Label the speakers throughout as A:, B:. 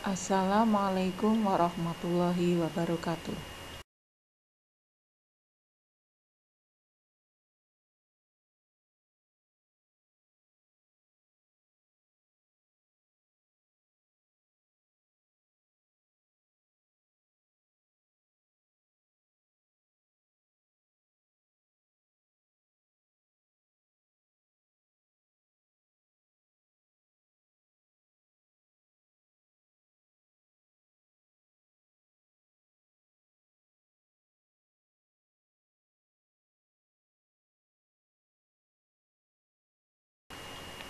A: Assalamualaikum warahmatullahi wabarakatuh.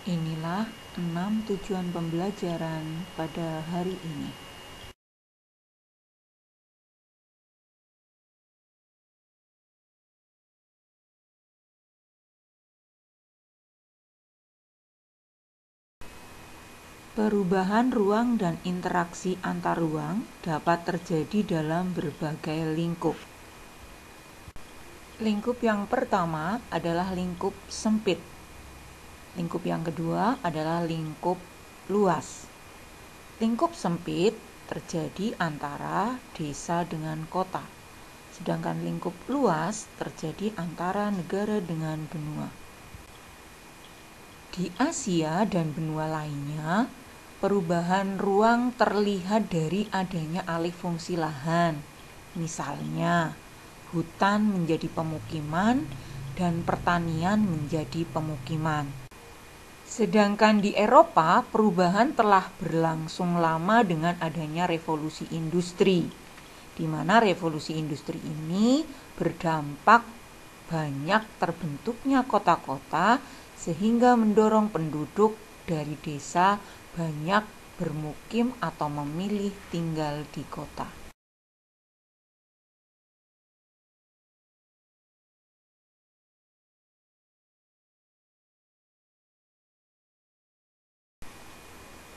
A: Inilah 6 tujuan pembelajaran pada hari ini. Perubahan ruang dan interaksi antar ruang dapat terjadi dalam berbagai lingkup. Lingkup yang pertama adalah lingkup sempit. Lingkup yang kedua adalah lingkup luas. Lingkup sempit terjadi antara desa dengan kota, sedangkan lingkup luas terjadi antara negara dengan benua. Di Asia dan benua lainnya, perubahan ruang terlihat dari adanya alih fungsi lahan. Misalnya, hutan menjadi pemukiman dan pertanian menjadi pemukiman. Sedangkan di Eropa, perubahan telah berlangsung lama dengan adanya revolusi industri, di mana revolusi industri ini berdampak banyak terbentuknya kota-kota sehingga mendorong penduduk dari desa banyak bermukim atau memilih tinggal di kota.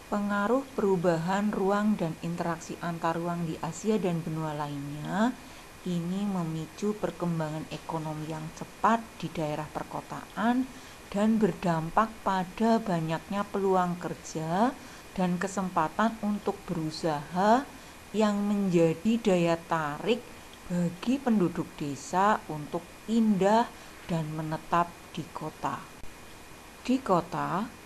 A: Pengaruh perubahan ruang dan interaksi antar ruang di Asia dan benua lainnya ini memicu perkembangan ekonomi yang cepat di daerah perkotaan dan berdampak pada banyaknya peluang kerja dan kesempatan untuk berusaha yang menjadi daya tarik bagi penduduk desa untuk pindah dan menetap di kota. Di kota,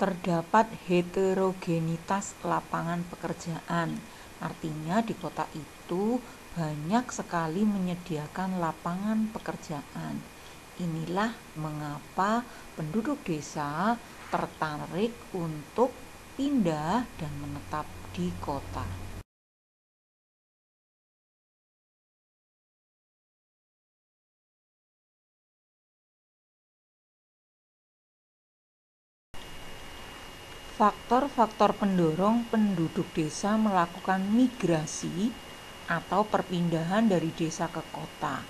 A: terdapat heterogenitas lapangan pekerjaan. Artinya di kota itu banyak sekali menyediakan lapangan pekerjaan. Inilah mengapa penduduk desa tertarik untuk pindah dan menetap di kota. Faktor-faktor pendorong penduduk desa melakukan migrasi atau perpindahan dari desa ke kota,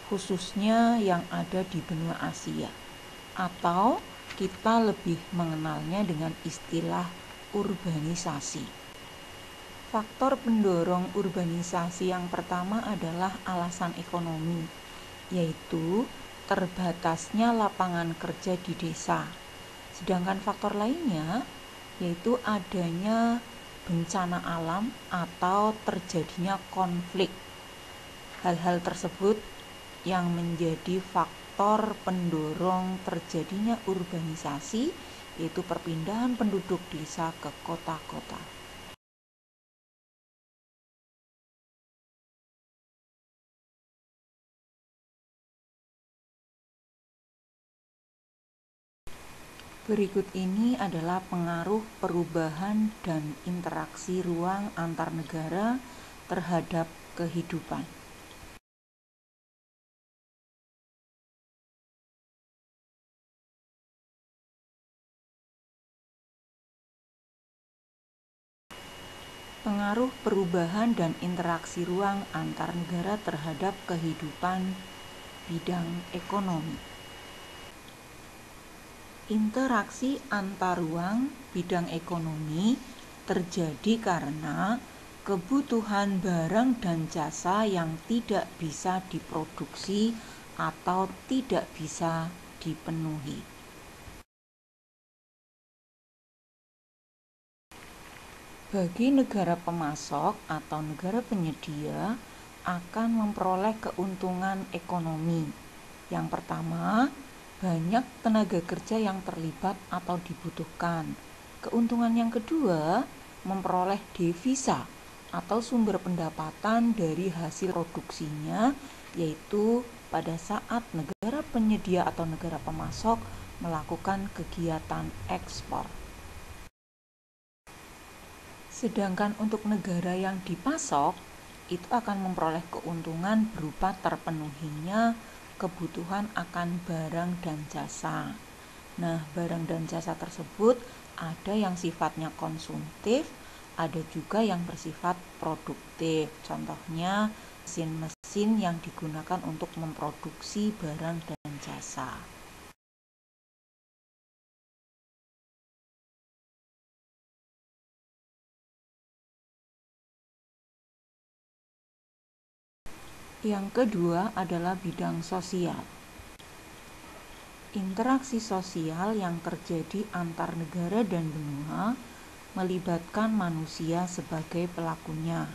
A: khususnya yang ada di benua Asia, atau kita lebih mengenalnya dengan istilah urbanisasi. Faktor pendorong urbanisasi yang pertama adalah alasan ekonomi, yaitu terbatasnya lapangan kerja di desa. Sedangkan faktor lainnya yaitu adanya bencana alam atau terjadinya konflik. Hal-hal tersebut yang menjadi faktor pendorong terjadinya urbanisasi, yaitu perpindahan penduduk desa ke kota-kota. Berikut ini adalah pengaruh perubahan dan interaksi ruang antar negara terhadap kehidupan. Pengaruh perubahan dan interaksi ruang antar negara terhadap kehidupan bidang ekonomi. Interaksi antar ruang bidang ekonomi terjadi karena kebutuhan barang dan jasa yang tidak bisa diproduksi atau tidak bisa dipenuhi. Bagi negara pemasok atau negara penyedia akan memperoleh keuntungan ekonomi. Yang pertama, banyak tenaga kerja yang terlibat atau dibutuhkan. Keuntungan yang kedua, memperoleh devisa atau sumber pendapatan dari hasil produksinya, yaitu pada saat negara penyedia atau negara pemasok melakukan kegiatan ekspor. Sedangkan untuk negara yang dipasok, itu akan memperoleh keuntungan berupa terpenuhinya kebutuhan akan barang dan jasa. Nah, barang dan jasa tersebut ada yang sifatnya konsumtif, ada juga yang bersifat produktif. Contohnya, mesin-mesin yang digunakan untuk memproduksi barang dan jasa. Yang kedua adalah bidang sosial. Interaksi sosial yang terjadi antar negara dan benua melibatkan manusia sebagai pelakunya.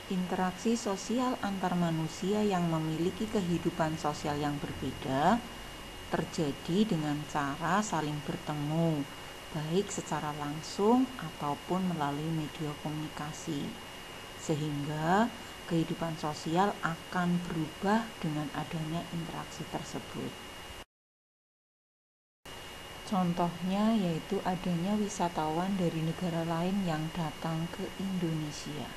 A: Interaksi sosial antar manusia yang memiliki kehidupan sosial yang berbeda terjadi dengan cara saling bertemu, baik secara langsung ataupun melalui media komunikasi. Sehingga kehidupan sosial akan berubah dengan adanya interaksi tersebut. Contohnya yaitu adanya wisatawan dari negara lain yang datang ke Indonesia.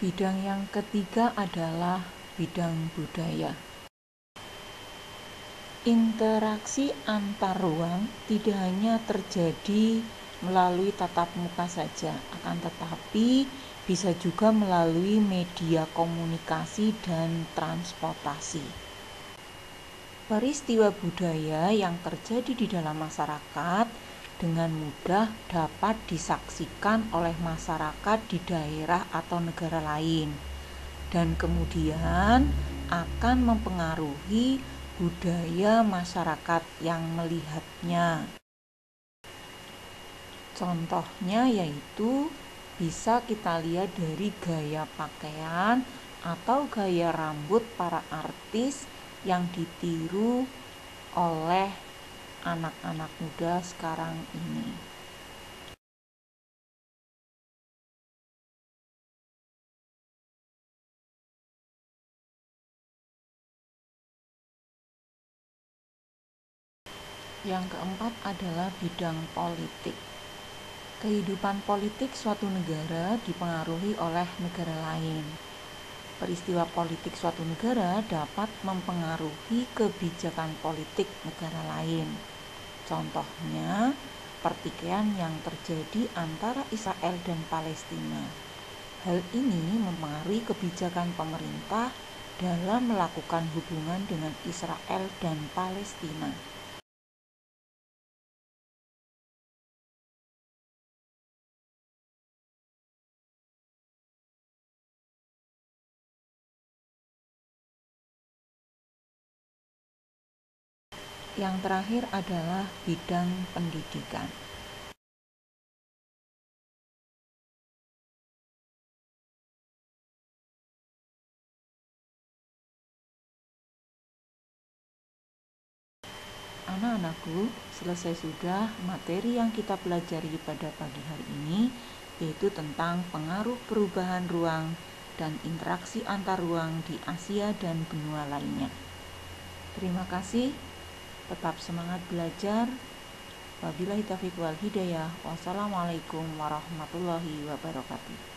A: Bidang yang ketiga adalah bidang budaya. Interaksi antar ruang tidak hanya terjadi melalui tatap muka saja, akan tetapi bisa juga melalui media komunikasi dan transportasi. Peristiwa budaya yang terjadi di dalam masyarakat dengan mudah dapat disaksikan oleh masyarakat di daerah atau negara lain, dan kemudian akan mempengaruhi budaya masyarakat yang melihatnya. Contohnya yaitu bisa kita lihat dari gaya pakaian atau gaya rambut para artis yang ditiru oleh anak-anak muda sekarang ini. Yang keempat adalah bidang politik. Kehidupan politik suatu negara dipengaruhi oleh negara lain. Peristiwa politik suatu negara dapat mempengaruhi kebijakan politik negara lain. Contohnya, pertikaian yang terjadi antara Israel dan Palestina. Hal ini mempengaruhi kebijakan pemerintah dalam melakukan hubungan dengan Israel dan Palestina. Yang terakhir adalah bidang pendidikan. Anak-anakku, selesai sudah materi yang kita pelajari pada pagi hari ini, yaitu tentang pengaruh perubahan ruang dan interaksi antar ruang di Asia dan benua lainnya. Terima kasih, tetap semangat belajar. Wabillahi taufiq wal hidayah. Wassalamualaikum warahmatullahi wabarakatuh.